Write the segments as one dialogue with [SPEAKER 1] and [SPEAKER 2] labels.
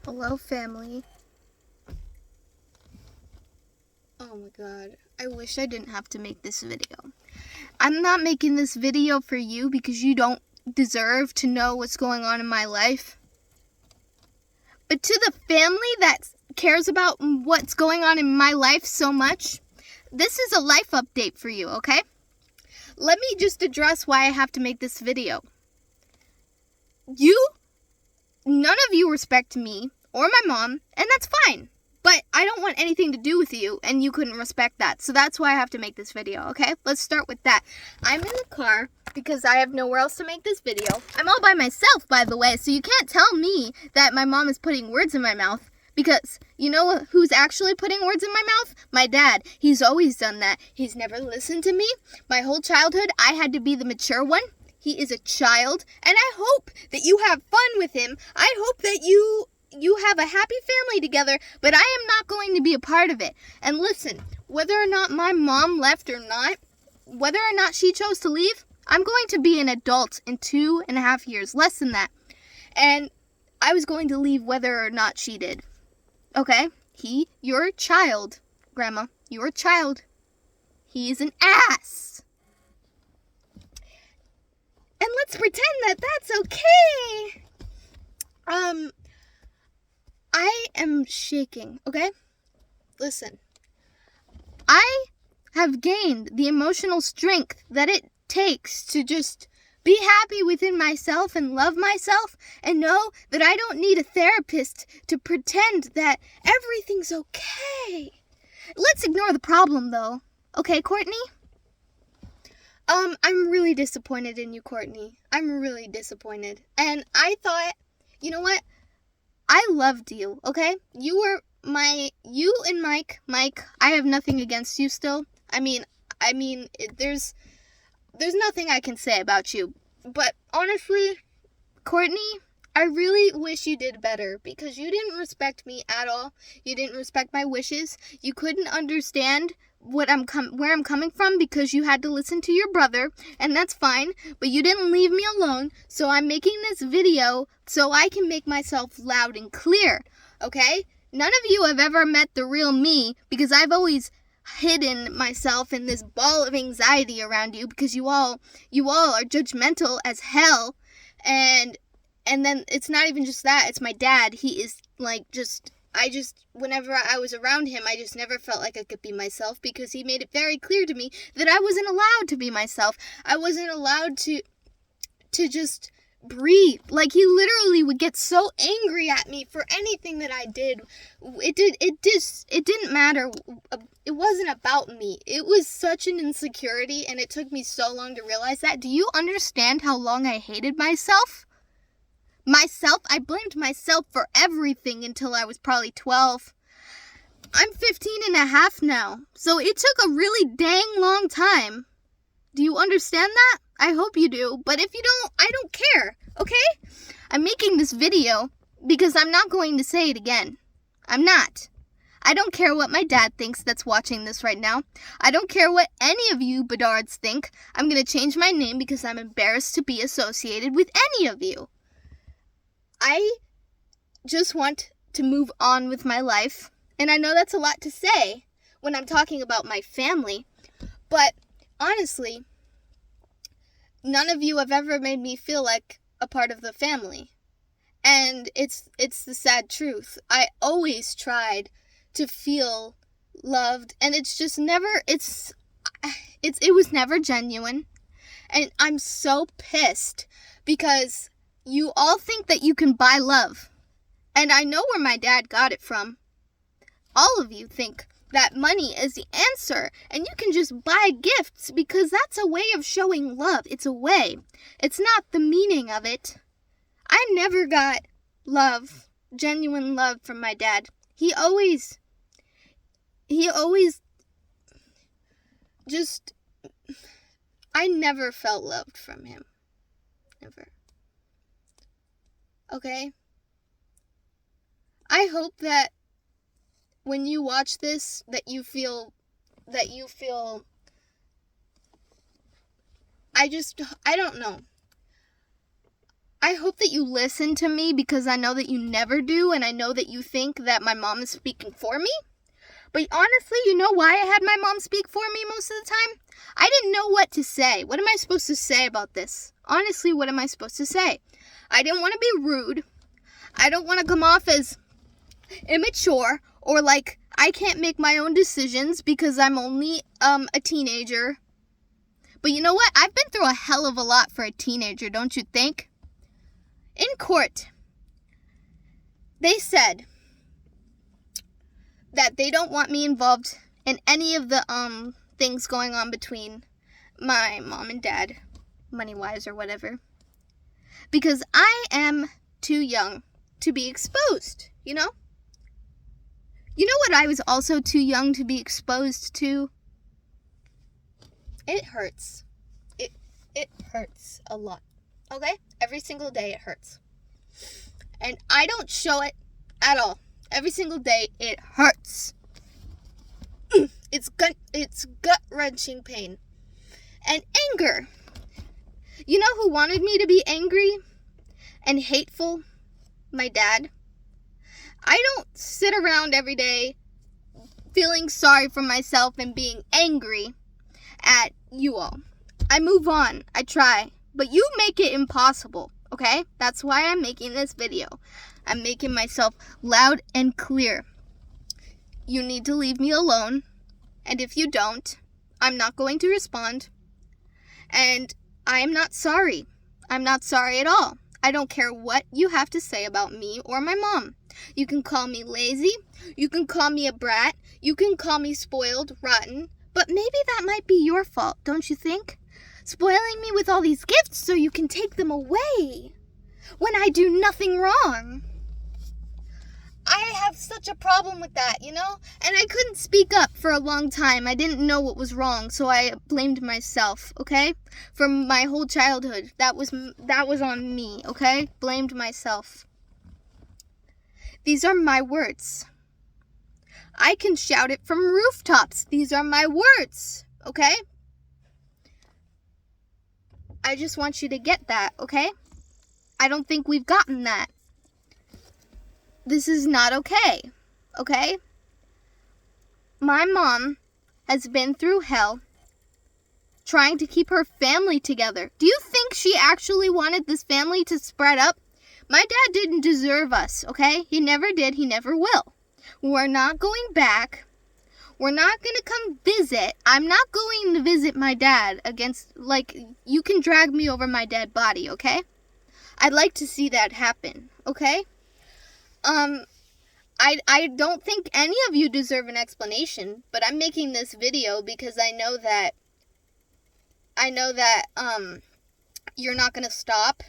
[SPEAKER 1] Hello, family. Oh my god, I wish I didn't have to make this video. I'm not making this video for you because you don't deserve to know what's going on in my life. But to the family that cares about what's going on in my life so much, this is a life update for you, okay? Let me just address why I have to make this video. None of you respect me or my mom, and that's fine. But I don't want anything to do with you, and you couldn't respect that. So that's why I have to make this video, okay? Let's start with that. I'm in the car because I have nowhere else to make this video. I'm all by myself, by the way, so you can't tell me that my mom is putting words in my mouth. Because you know who's actually putting words in my mouth? My dad. He's always done that. He's never listened to me. My whole childhood, I had to be the mature one. He is a child, and I hope that you have fun with him. I hope that you have a happy family together, but I am not going to be a part of it. And listen, whether or not my mom left or not, whether or not she chose to leave, I'm going to be an adult in 2.5 years, less than that. And I was going to leave whether or not she did. Okay? You're a child, Grandma. You're a child. He's an ass. And let's pretend that that's okay. I am shaking, okay? Listen. I have gained the emotional strength that it takes to just be happy within myself and love myself and know that I don't need a therapist to pretend that everything's okay. Let's ignore the problem, though. Okay, Courtney? I'm really disappointed in you, Courtney. I'm really disappointed. And I thought, you know what? I loved you, okay? You and Mike, I have nothing against you still. There's nothing I can say about you. But honestly, Courtney, I really wish you did better because you didn't respect me at all. You didn't respect my wishes. You couldn't understand where I'm coming from because you had to listen to your brother, and that's fine, but you didn't leave me alone. So I'm making this video so I can make myself loud and clear, okay? None of you have ever met the real me because I've always hidden myself in this ball of anxiety around you because you all are judgmental as hell. And then it's not even just that, it's my dad. He is like whenever I was around him, I just never felt like I could be myself because he made it very clear to me that I wasn't allowed to be myself. I wasn't allowed to just breathe. Like, he literally would get so angry at me for anything that I did. It didn't matter. It wasn't about me. It was such an insecurity, and it took me so long to realize that. Do you understand how long I hated myself? I blamed myself for everything until I was probably 12. I'm 15 and a half now, so it took a really dang long time. Do you understand that? I hope you do, but if you don't, I don't care, okay? I'm making this video because I'm not going to say it again. I'm not. I don't care what my dad thinks that's watching this right now. I don't care what any of you Bedards think. I'm going to change my name because I'm embarrassed to be associated with any of you. I just want to move on with my life, and I know that's a lot to say when I'm talking about my family, but honestly, none of you have ever made me feel like a part of the family, and it's the sad truth. I always tried to feel loved, and it's just never, it was never genuine, and I'm so pissed because you all think that you can buy love. And I know where my dad got it from. All of you think that money is the answer and you can just buy gifts because that's a way of showing love. It's a way. It's not the meaning of it. I never got love, genuine love from my dad. He always just, I never felt loved from him. Never. Okay? I hope that when you watch this, that you feel, I don't know. I hope that you listen to me, because I know that you never do, and I know that you think that my mom is speaking for me. But honestly, you know why I had my mom speak for me most of the time? I didn't know what to say. What am I supposed to say about this? Honestly, what am I supposed to say? I didn't want to be rude. I don't want to come off as immature or like I can't make my own decisions because I'm only a teenager. But you know what? I've been through a hell of a lot for a teenager, don't you think? In court, they said that they don't want me involved in any of the things going on between my mom and dad, money-wise or whatever, because I am too young to be exposed, you know? You know what I was also too young to be exposed to? It hurts. It hurts a lot. Okay? Every single day it hurts. And I don't show it at all. Every single day it hurts. It's gut-wrenching pain. And anger. You know who wanted me to be angry and hateful? My dad. I don't sit around every day feeling sorry for myself and being angry at you all. I move on. I try. But you make it impossible, okay? That's why I'm making this video. I'm making myself loud and clear. You need to leave me alone. And if you don't, I'm not going to respond. And I am not sorry. I'm not sorry at all. I don't care what you have to say about me or my mom. You can call me lazy. You can call me a brat. You can call me spoiled, rotten. But maybe that might be your fault, don't you think? Spoiling me with all these gifts so you can take them away when I do nothing wrong. I have such a problem with that, you know? And I couldn't speak up for a long time. I didn't know what was wrong, so I blamed myself, okay? For my whole childhood. That was on me, okay? Blamed myself. These are my words. I can shout it from rooftops. These are my words, okay? I just want you to get that, okay? I don't think we've gotten that. This is not okay, okay? My mom has been through hell trying to keep her family together. Do you think she actually wanted this family to spread up? My dad didn't deserve us, okay? He never did. He never will. We're not going back. We're not going to come visit. I'm not going to visit my dad you can drag me over my dead body, okay? I'd like to see that happen, okay? I don't think any of you deserve an explanation, but I'm making this video because I know that you're not going to stop,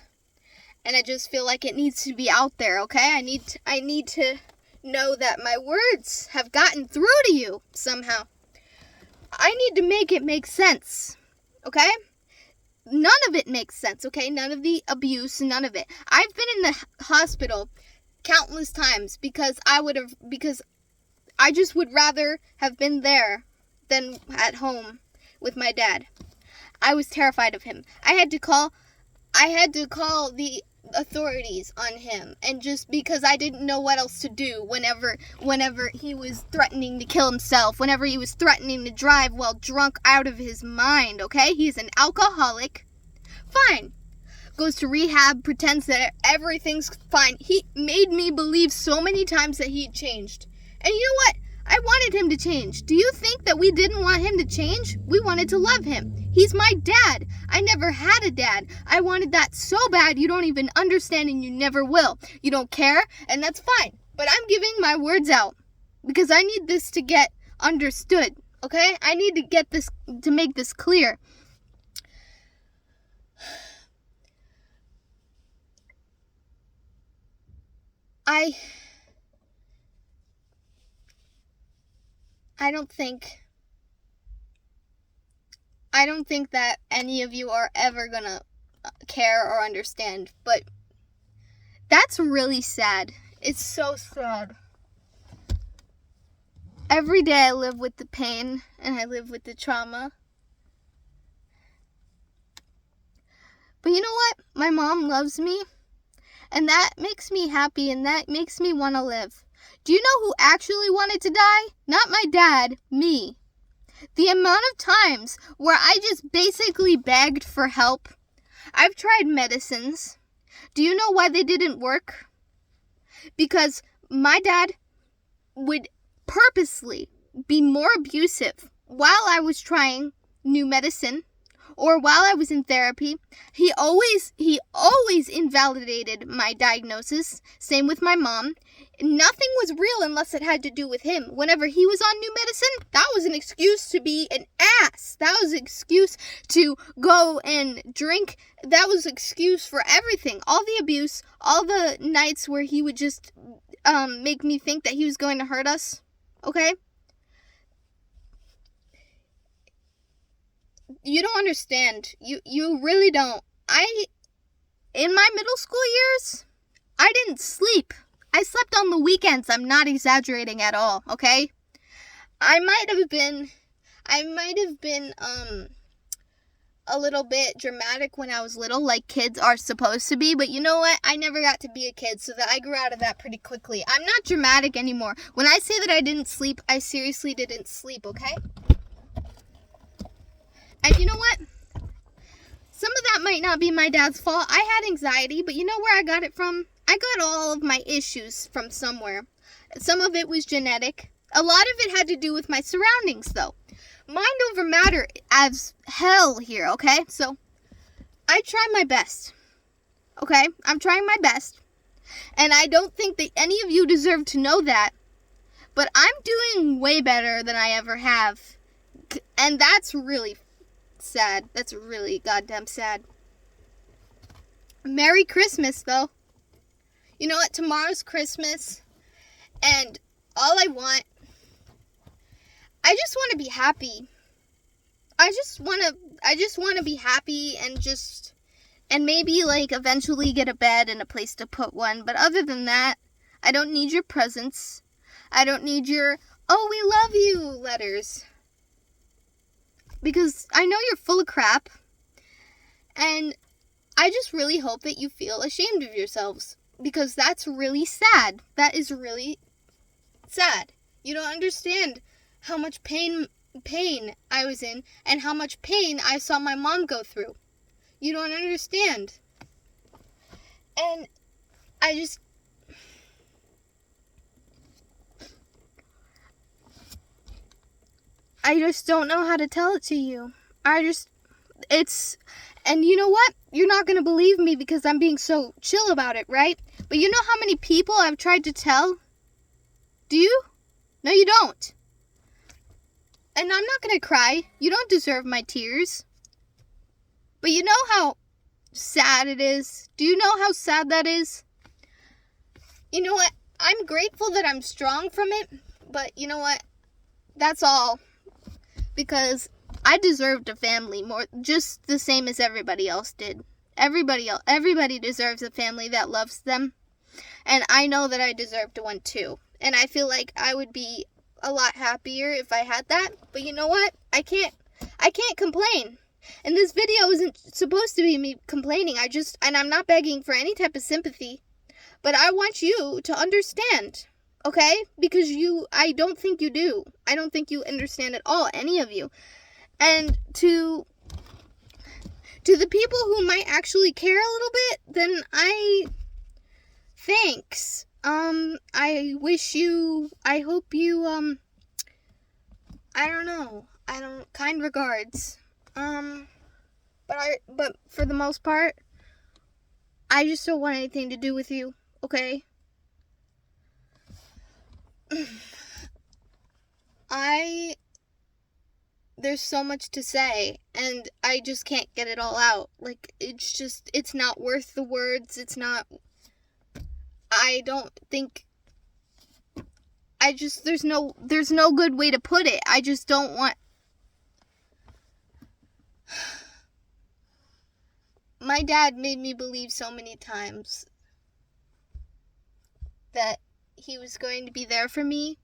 [SPEAKER 1] and I just feel like it needs to be out there, okay? I need to know that my words have gotten through to you somehow. I need to make it make sense, okay? None of it makes sense, okay? None of the abuse, none of it. I've been in the hospital countless times because I just would rather have been there than at home with my dad. I was terrified of him. I had to call the authorities on him, and just because I didn't know what else to do whenever he was threatening to kill himself, whenever he was threatening to drive while drunk out of his mind, okay? He's an alcoholic. Fine. Goes to rehab, pretends that everything's fine. He made me believe so many times that he'd changed. And you know what? I wanted him to change. Do you think that we didn't want him to change? We wanted to love him. He's my dad. I never had a dad. I wanted that so bad you don't even understand, and you never will. You don't care, and that's fine. But I'm giving my words out because I need this to get understood, okay? I need to get this, to make this clear. I don't think that any of you are ever gonna care or understand, but that's really sad. It's so sad. Every day I live with the pain and I live with the trauma. But you know what? My mom loves me And that makes me happy, and that makes me want to live. Do you know who actually wanted to die? Not my dad, me. The amount of times where I just basically begged for help. I've tried medicines. Do you know why they didn't work? Because my dad would purposely be more abusive while I was trying new medicine or while I was in therapy. He always invalidated my diagnosis. Same with my mom. Nothing was real unless it had to do with him. Whenever he was on new medicine, that was an excuse to be an ass. That was an excuse to go and drink. That was an excuse for everything. All the abuse, all the nights where he would just make me think that he was going to hurt us. Okay? You don't understand. You really don't. In my middle school years, I didn't sleep. I slept on the weekends. I'm not exaggerating at all, okay? I might have been a little bit dramatic when I was little, like kids are supposed to be, but you know what? I never got to be a kid, so that I grew out of that pretty quickly. I'm not dramatic anymore. When I say that I didn't sleep, I seriously didn't sleep, okay? And you know what? Some of that might not be my dad's fault. I had anxiety, but you know where I got it from? I got all of my issues from somewhere. Some of it was genetic. A lot of it had to do with my surroundings, though. Mind over matter as hell here, okay? So, I try my best. Okay? I'm trying my best. And I don't think that any of you deserve to know that. But I'm doing way better than I ever have. And that's really sad. That's really goddamn sad. Merry Christmas, though. You know what? Tomorrow's Christmas. And all I just want to be happy. I just want to be happy and maybe like eventually get a bed and a place to put one. But other than that, I don't need your presents. I don't need your, "Oh, we love you" letters. Because I know you're full of crap. And I just really hope that you feel ashamed of yourselves. Because that's really sad. That is really sad. You don't understand how much pain I was in and how much pain I saw my mom go through. You don't understand. And I just don't know how to tell it to you. And you know what? You're not going to believe me because I'm being so chill about it, right? But you know how many people I've tried to tell? Do you? No, you don't. And I'm not going to cry. You don't deserve my tears. But you know how sad it is? Do you know how sad that is? You know what? I'm grateful that I'm strong from it. But you know what? That's all. Because I deserved a family just the same as everybody else did. Everybody deserves a family that loves them. And I know that I deserved one too. And I feel like I would be a lot happier if I had that. But you know what? I can't complain. And this video isn't supposed to be me complaining. And I'm not begging for any type of sympathy. But I want you to understand. Okay? Because I don't think you do. I don't think you understand at all, any of you. And to the people who might actually care a little bit, then thanks. I hope you, kind regards. But for the most part, I just don't want anything to do with you, okay? There's so much to say, and I just can't get it all out. Like, it's not worth the words. There's no good way to put it. I just don't want. My dad made me believe so many times that he was going to be there for me.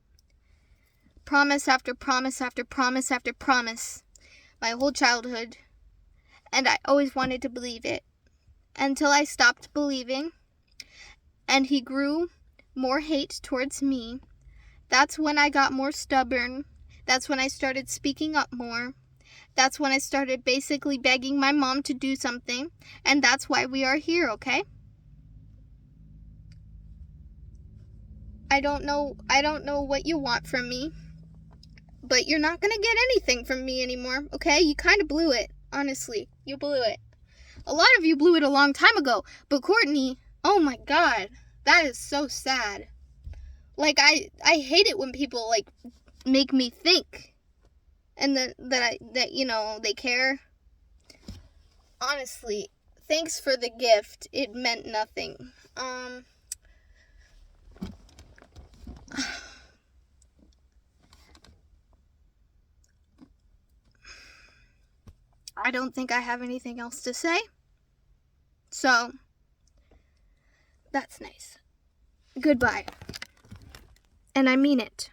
[SPEAKER 1] Promise after promise after promise after promise. My whole childhood. And I always wanted to believe it. Until I stopped believing. and he grew more hate towards me. That's when I got more stubborn. That's when I started speaking up more. That's when I started basically begging my mom to do something. And that's why we are here, okay? I don't know what you want from me. But you're not gonna get anything from me anymore, okay? You kind of blew it, honestly. You blew it. A lot of you blew it a long time ago. But Courtney, oh my God, that is so sad. Like, I hate it when people, like, make me think. And that you know, they care. Honestly, thanks for the gift. It meant nothing. I don't think I have anything else to say. So, that's nice. Goodbye. And I mean it.